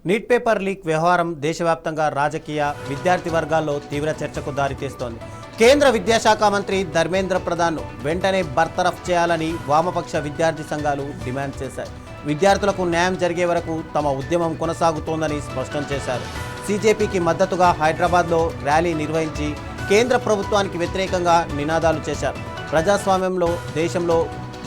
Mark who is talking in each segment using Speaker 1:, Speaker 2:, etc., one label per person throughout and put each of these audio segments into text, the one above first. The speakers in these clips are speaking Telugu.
Speaker 1: నీట్ పేపర్ లీక్ వ్యవహారం దేశవ్యాప్తంగా రాజకీయ విద్యార్థి వర్గాల్లో తీవ్ర చర్చకు దారితీస్తోంది. కేంద్ర విద్యాశాఖ మంత్రి ధర్మేంద్ర ప్రధాన్ను వెంటనే బర్తరఫ్ చేయాలని వామపక్ష విద్యార్థి సంఘాలు డిమాండ్ చేశాయి. విద్యార్థులకు న్యాయం జరిగే వరకు తమ ఉద్యమం కొనసాగుతోందని స్పష్టం చేశారు. సీజేపీకి మద్దతుగా హైదరాబాద్లో ర్యాలీ నిర్వహించి కేంద్ర ప్రభుత్వానికి వ్యతిరేకంగా నినాదాలు చేశారు. ప్రజాస్వామ్యంలో దేశంలో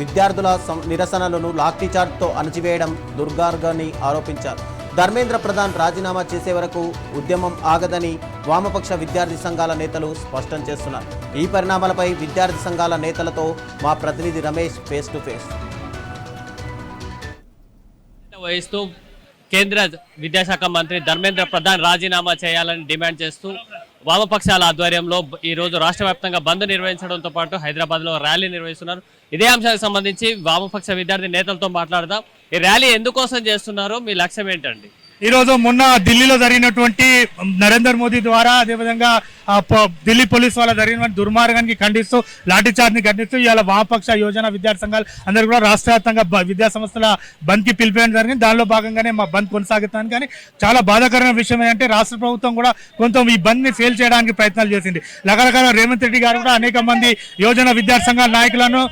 Speaker 1: విద్యార్థుల నిరసనలను లాఠీచార్జ్తో అణచివేయడం దుర్మార్గమని ఆరోపించారు. ధర్మేంద్ర ప్రధాన్ రాజీనామా చేసే వరకు ఉద్యమం ఆగదని వామపక్ష విద్యార్థి సంఘాల నేతలు స్పష్టం చేస్తున్నారు. ఈ పరిణామాలపై విద్యార్థి సంఘాల నేతలతో మా ప్రతినిధి రమేష్ ఫేస్ టు ఫేస్.
Speaker 2: వహిస్తూ కేంద్ర విద్యాశాఖ మంత్రి ధర్మేంద్ర ప్రధాన్ రాజీనామా చేయాలని డిమాండ్ చేస్తూ వామపక్షాల ఆధ్వర్యంలో ఈ రోజు రాష్ట్ర వ్యాప్తంగా బంద్ నిర్వహించడంతో పాటు హైదరాబాద్లో ర్యాలీ నిర్వహిస్తున్నారు. ఇదే అంశానికి సంబంధించి వామపక్ష విద్యార్థి నేతలతో మాట్లాడదాం. ఈ ర్యాలీ ఎందుకోసం చేస్తున్నారో, మీ లక్ష్యం ఏంటండి?
Speaker 3: ఈరోజు మొన్న ఢిల్లీలో జరిగినటువంటి నరేంద్ర మోదీ ద్వారా అదేవిధంగా ఢిల్లీ పోలీసు వాళ్ళ జరిగిన దుర్మార్గానికి ఖండిస్తూ లాఠీచార్జ్ని ఖండిస్తూ ఇవాళ వామపక్ష యోజన విద్యార్థి సంఘాలు అందరూ కూడా రాష్ట్ర వ్యాప్తంగా విద్యా సంస్థల బంద్కి పిలిపేయడం జరిగింది. దానిలో భాగంగానే మా బంద్ కొనసాగుతాను. కానీ చాలా బాధాకరమైన విషయం ఏంటంటే రాష్ట్ర ప్రభుత్వం కూడా కొంత ఈ బంద్ని ఫెయిల్ చేయడానికి ప్రయత్నాలు చేసింది. రకరకాల రేవంత్ రెడ్డి గారు కూడా అనేక మంది యోజన విద్యార్థి సంఘాల నాయకులను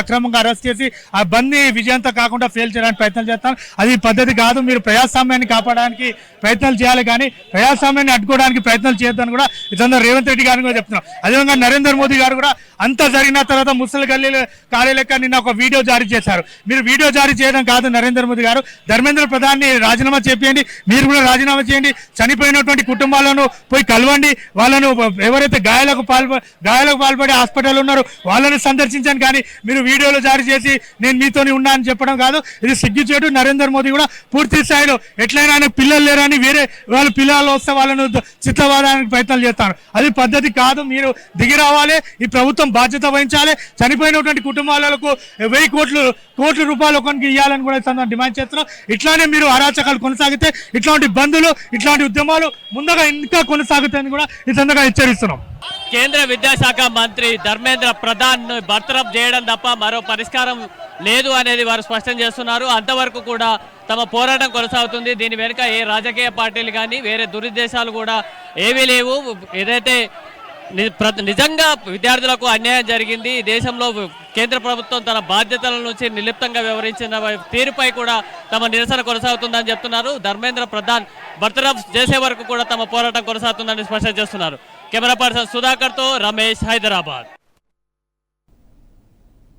Speaker 3: అక్రమంగా అరెస్ట్ చేసి ఆ బంద్ని విజయంతో కాకుండా ఫెయిల్ చేయడానికి ప్రయత్నాలు చేస్తాను. అది పద్ధతి కాదు. మీరు ప్రజాస్వామ్యాన్ని కాపాడడానికి ప్రయత్నాలు చేయాలి, కానీ ప్రజాస్వామ్యాన్ని అడ్డుకోవడానికి ప్రయత్నాలు చేయొద్దని కూడా ఇతను రేవంత్ రెడ్డి గారిని కూడా చెప్తున్నాం. అదేవిధంగా నరేంద్ర మోదీ గారు కూడా అంతా జరిగిన తర్వాత ముసలి ఖాళీ లెక్క నిన్న ఒక వీడియో జారీ చేశారు. మీరు వీడియో జారీ చేయడం కాదు నరేంద్ర మోదీ గారు, ధర్మేంద్ర ప్రధాన్ని రాజీనామా చేయండి, మీరు కూడా రాజీనామా చేయండి, చనిపోయినటువంటి కుటుంబాలను పోయి కలవండి, వాళ్ళను ఎవరైతే గాయాలకు పాల్పడి హాస్పిటల్ ఉన్నారో వాళ్ళని సందర్శించాను. కానీ మీరు వీడియోలు జారీ చేసి నేను మీతోని ఉన్నా అని చెప్పడం కాదు. ఇది సిగ్గుచేటు. నరేంద్ర మోదీ కూడా పూర్తి స్థాయిలో ఎట్లయినా ఆయన పిల్లలు లేరని వేరే వాళ్ళ పిల్లలు వస్తే వాళ్ళను చిత్తవాదానికి ప్రయత్నాలు చేస్తాను. అది పద్ధతి కాదు. మీరు దిగి రావాలి, ఈ ప్రభుత్వం బాధ్యత వహించాలి. చనిపోయినటువంటి కుటుంబాలకు 1000 కోట్ల రూపాయలు ఒకరికి ఇవ్వాలని కూడా డిమాండ్ చేస్తున్నాం. ఇట్లానే మీరు అరాచకాలు కొనసాగితే ఇట్లాంటి బంధులు ఇట్లాంటి ఉద్యమాలు ముందుగా ఇంకా కొనసాగుతాయని కూడా ఈ సందర్భంగా హెచ్చరిస్తున్నాం.
Speaker 2: కేంద్ర విద్యాశాఖ మంత్రి ధర్మేంద్ర ప్రధాన్ బర్తరఫ్ చేయడం తప్ప మరో పరిష్కారం లేదు అనేది వారు స్పష్టం చేస్తున్నారు. అంతవరకు కూడా తమ పోరాటం కొనసాగుతుంది. దీని వెనుక ఏ రాజకీయ పార్టీలు కానీ వేరే దురుద్దేశాలు కూడా ఏవీ లేవు. ఏదైతే నిజంగా విద్యార్థులకు అన్యాయం జరిగింది, దేశంలో కేంద్ర ప్రభుత్వం తన బాధ్యతల నుంచి నిర్లిప్తంగా వ్యవహరించిన తీరుపై కూడా తమ నిరసన కొనసాగుతుందని చెప్తున్నారు. ధర్మేంద్ర ప్రధాన్ బర్తరఫ్ చేసే వరకు కూడా తమ పోరాటం కొనసాగుతుందని స్పష్టం చేస్తున్నారు. కెమెరా పర్సన్ సుధాకర్తో రమేష్, హైదరాబాద్.